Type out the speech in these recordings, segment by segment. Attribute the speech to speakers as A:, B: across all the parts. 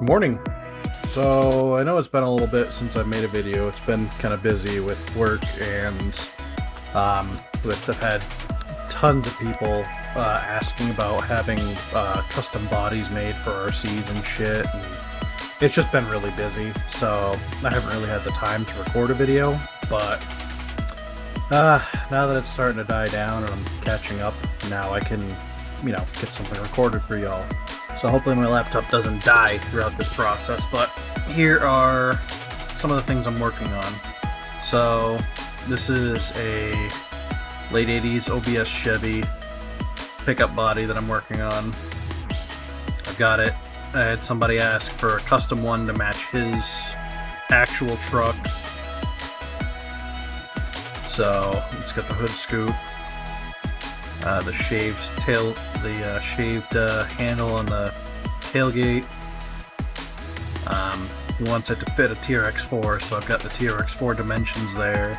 A: Morning. So I know it's been a little bit since I've made a video. It's been kind of busy with work and I've had tons of people asking about having custom bodies made for RCs and shit. And it's just been really busy, so I haven't really had the time to record a video. But now that it's starting to die down and I'm catching up, now I can, get something recorded for y'all. So hopefully my laptop doesn't die throughout this process, but here are some of the things I'm working on. So this is a late 80s OBS Chevy pickup body that I'm working on. I've got it. I had somebody ask for a custom one to match his actual truck. So it's got the hood scoop, the shaved tail, the shaved handle on the tailgate. He wants it to fit a TRX4, so I've got the TRX4 dimensions there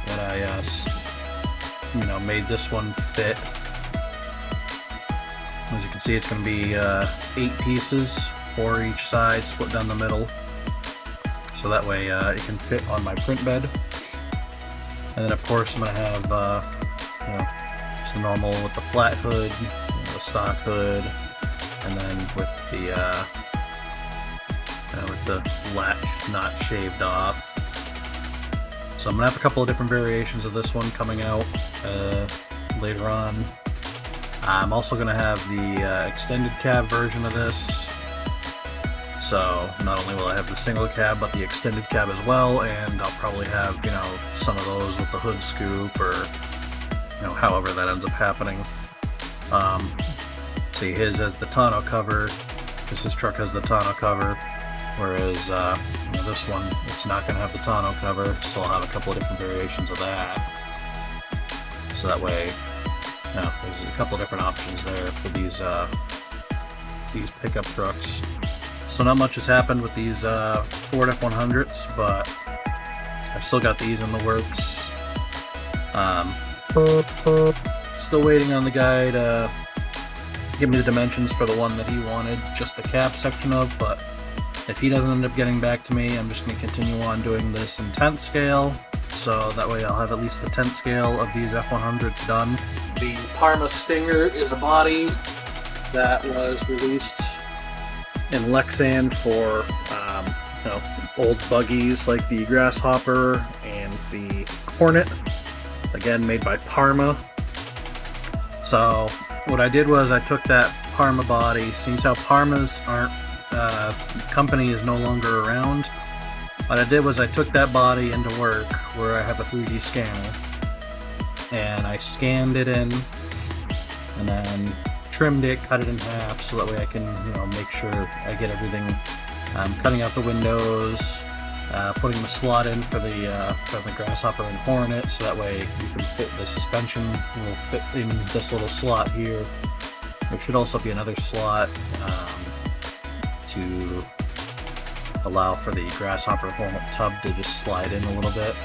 A: that I, made this one fit. As you can see, it's going to be 8 pieces, 4 each side, split down the middle, so that way it can fit on my print bed. And then, of course, I'm going to have, just the normal with the flat hood, the stock hood, and then with the latch not shaved off. So I'm going to have a couple of different variations of this one coming out later on. I'm also going to have the extended cab version of this. So not only will I have the single cab, but the extended cab as well, and I'll probably have, some of those with the hood scoop, or, however that ends up happening. See, his has the tonneau cover, because his truck has the tonneau cover, whereas this one, it's not going to have the tonneau cover, so I'll have a couple of different variations of that. So that way, there's a couple of different options there for these pickup trucks. So not much has happened with these Ford F-100s, but I've still got these in the works. Still waiting on the guy to give me the dimensions for the one that he wanted, just the cab section of, but if he doesn't end up getting back to me, I'm just going to continue on doing this in 10th scale, so that way I'll have at least the 10th scale of these F-100s done. The Parma Stinger is a body that was released in Lexan for old buggies like the Grasshopper and the Hornet, again made by Parma. So what I did was I took that Parma body, seeing how Parmas aren't, company is no longer around, what I did was I took that body into work where I have a 3D scanner, and I scanned it in, and then trimmed it, cut it in half, so that way I can, make sure I get everything, cutting out the windows, putting the slot in for the Grasshopper and Hornet, so that way you can fit the suspension, will fit in this little slot here. There should also be another slot to allow for the Grasshopper Hornet tub to just slide in a little bit.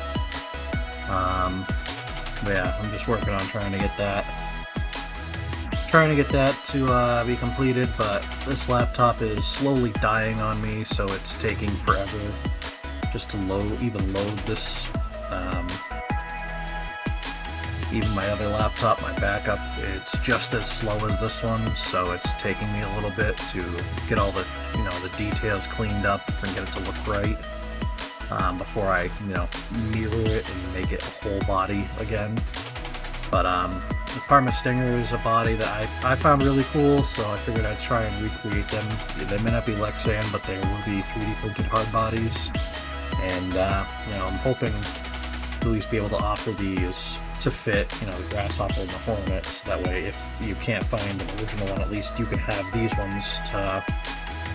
A: But yeah, I'm just working on trying to get that to be completed, but this laptop is slowly dying on me, so it's taking forever just to load this. Even my other laptop, my backup, it's just as slow as this one, so it's taking me a little bit to get all the the details cleaned up and get it to look right before I mirror it and make it a whole body again. But the Parma Stinger is a body that I found really cool, so I figured I'd try and recreate them. They may not be Lexan, but they will be 3D printed hard bodies, and I'm hoping to at least be able to offer these to fit the Grasshopper and the Hornet, so that way if you can't find an original one, at least you can have these ones to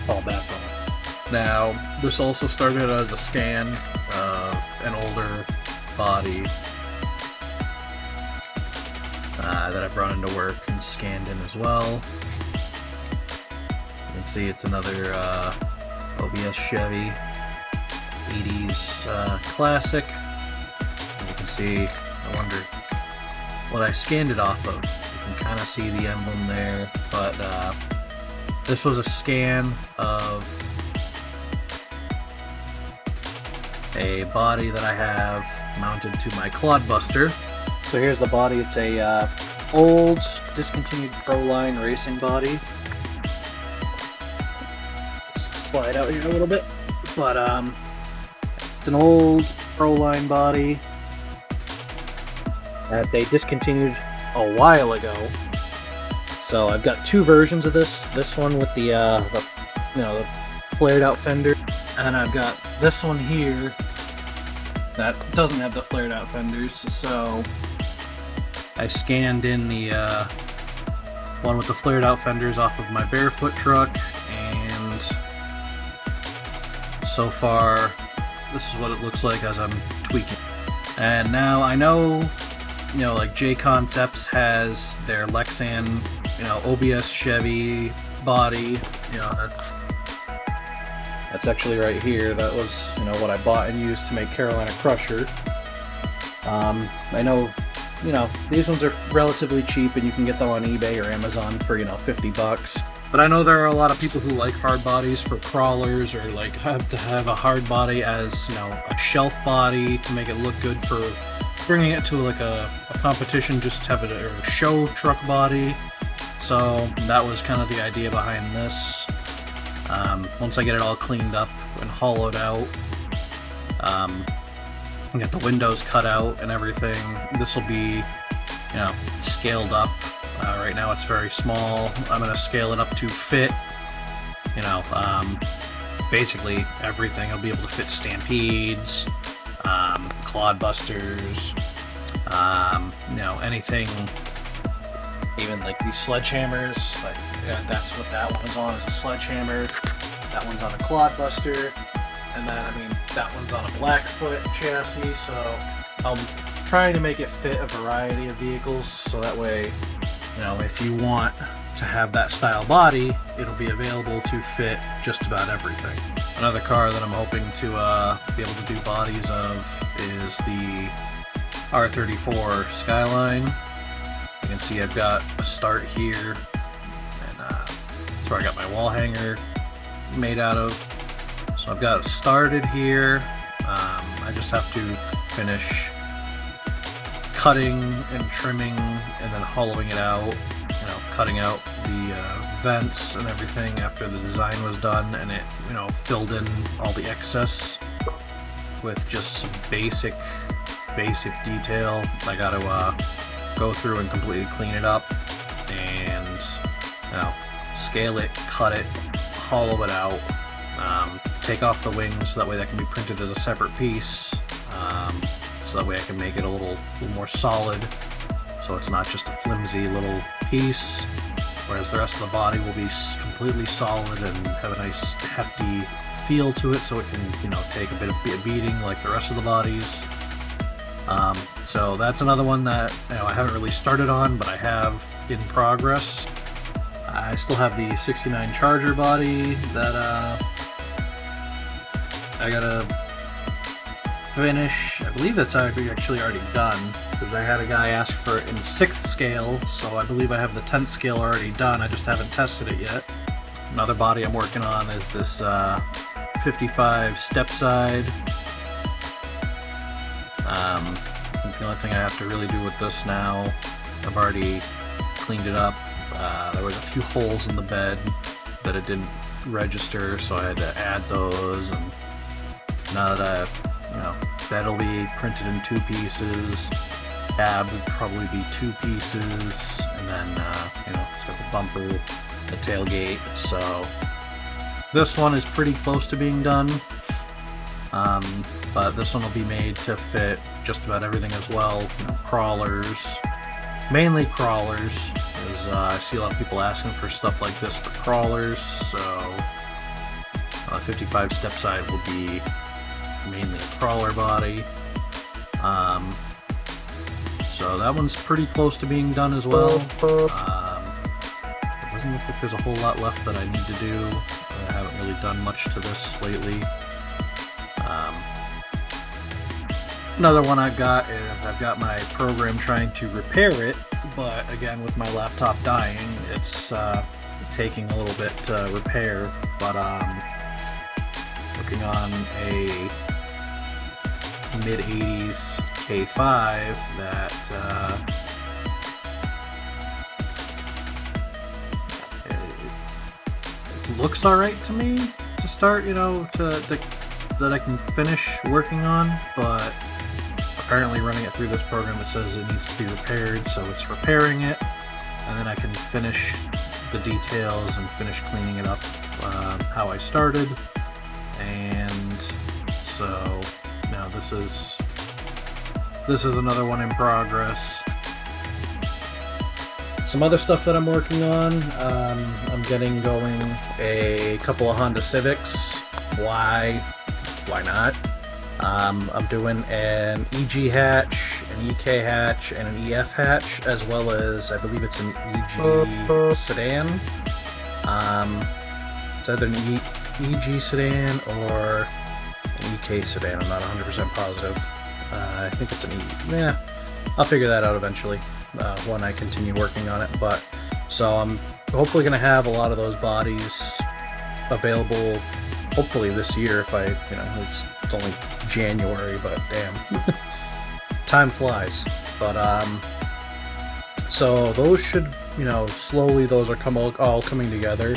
A: fall back on. Now, this also started as a scan of an older body that I brought into work and scanned in as well. You can see it's another OBS Chevy 80s classic. And you can see, I wonder what I scanned it off of. You can kind of see the emblem there, but this was a scan of a body that I have mounted to my Clodbuster. So here's the body. It's a old, discontinued Proline racing body. Slide out here a little bit, but it's an old Proline body that they discontinued a while ago. So I've got two versions of this. This one with the the flared out fender, and I've got this one here that doesn't have the flared out fenders. So I scanned in the one with the flared out fenders off of my Barefoot truck, and so far this is what it looks like as I'm tweaking. And now I know, like J Concepts has their Lexan, OBS Chevy body, that's actually right here. That was, what I bought and used to make Carolina Crusher. I know, these ones are relatively cheap and you can get them on eBay or Amazon for, $50. But I know there are a lot of people who like hard bodies for crawlers, or like have to have a hard body as, a shelf body to make it look good for bringing it to like a competition, just to have a show truck body. So that was kind of the idea behind this. Once I get it all cleaned up and hollowed out, and get the windows cut out and everything, this will be, scaled up. Right now it's very small. I'm going to scale it up to fit, basically everything. I'll be able to fit Stampedes, Clodbusters, anything, even like these sledgehammers. Like, that's what that one's on, is a sledgehammer. That one's on a Clodbuster, and then that one's on a Blackfoot chassis. So I'm trying to make it fit a variety of vehicles, so that way, if you want to have that style body, it'll be available to fit just about everything. Another car that I'm hoping to be able to do bodies of is the R34 Skyline. You can see I've got a start here, and that's where I got my wall hanger made out of. So I've got it started here. I just have to finish cutting and trimming and then hollowing it out, cutting out the vents and everything after the design was done, and it, filled in all the excess with just some basic detail. I got to go through and completely clean it up and, scale it, cut it, hollow it out, take off the wings so that way that can be printed as a separate piece. So that way I can make it a little more solid, so it's not just a flimsy little piece, whereas the rest of the body will be completely solid and have a nice hefty feel to it, so it can, take a bit of a beating like the rest of the bodies. So that's another one that, I haven't really started on, but I have in progress. I still have the 69 Charger body that I gotta finish. I believe that's actually already done, because I had a guy ask for it in 6th scale, so I believe I have the 10th scale already done. I just haven't tested it yet. Another body I'm working on is this 55 step side. The only thing I have to really do with this now, I've already cleaned it up. There was a few holes in the bed that it didn't register, so I had to add those, and now that bed will be printed in 2 pieces, cab would probably be 2 pieces, and then, it's got the bumper, the tailgate. So this one is pretty close to being done, but this one will be made to fit just about everything as well. Crawlers, mainly crawlers, because I see a lot of people asking for stuff like this for crawlers, so 55 step side will be mainly a crawler body. So that one's pretty close to being done as well. It doesn't look like there's a whole lot left that I need to do. I haven't really done much to this lately. Another one I've got is I've got my program trying to repair it, but again, with my laptop dying, it's taking a little bit to repair. But working on a mid-80s K5 that it looks alright to me to start, you know, that I can finish working on, but apparently running it through this program, it says it needs to be repaired, so it's repairing it, and then I can finish the details and finish cleaning it up how I started. And so now this is another one in progress. Some other stuff that I'm working on, I'm getting going a couple of Honda Civics. Why not? I'm doing an EG hatch, an EK hatch, and an EF hatch, as well as I believe it's an EG sedan. It's either an EG sedan or an EK sedan. I'm not 100% positive. I think it's an E. Yeah, I'll figure that out eventually when I continue working on it. But so I'm hopefully going to have a lot of those bodies available. Hopefully this year, if I, you know, it's only January, but damn, time flies. But so those should, you know, slowly those are all coming together.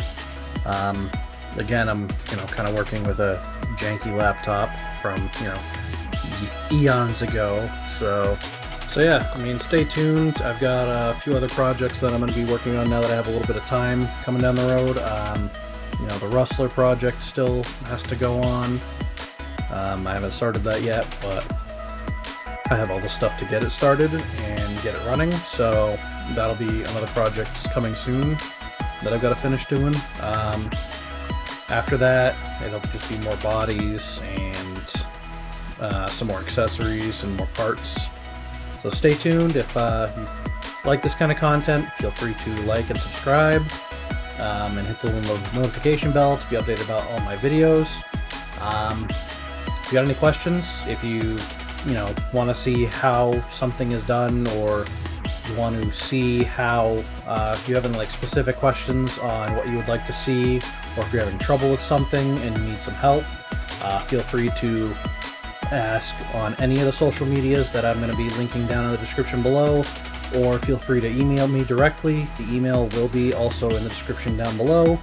A: Again, I'm, you know, kind of working with a janky laptop from, you know, eons ago. So yeah, I mean, stay tuned. I've got a few other projects that I'm going to be working on now that I have a little bit of time coming down the road. You know, the Rustler project still has to go on. I haven't started that yet, but I have all the stuff to get it started and get it running, so that'll be another project coming soon that I've got to finish doing. After that, it'll just be more bodies and some more accessories and more parts. So stay tuned. If you like this kind of content, feel free to like and subscribe. And hit the little notification bell to be updated about all my videos. If you got any questions, if you want to see how something is done, or you want to see how, if you have any specific questions on what you would like to see, or if you're having trouble with something and you need some help, feel free to ask on any of the social medias that I'm going to be linking down in the description below. Or feel free to email me directly. The email will be also in the description down below.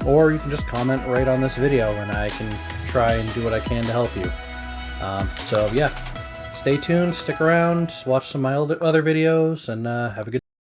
A: Or you can just comment right on this video and I can try and do what I can to help you. So yeah, stay tuned, stick around, watch some of my other videos, and have a good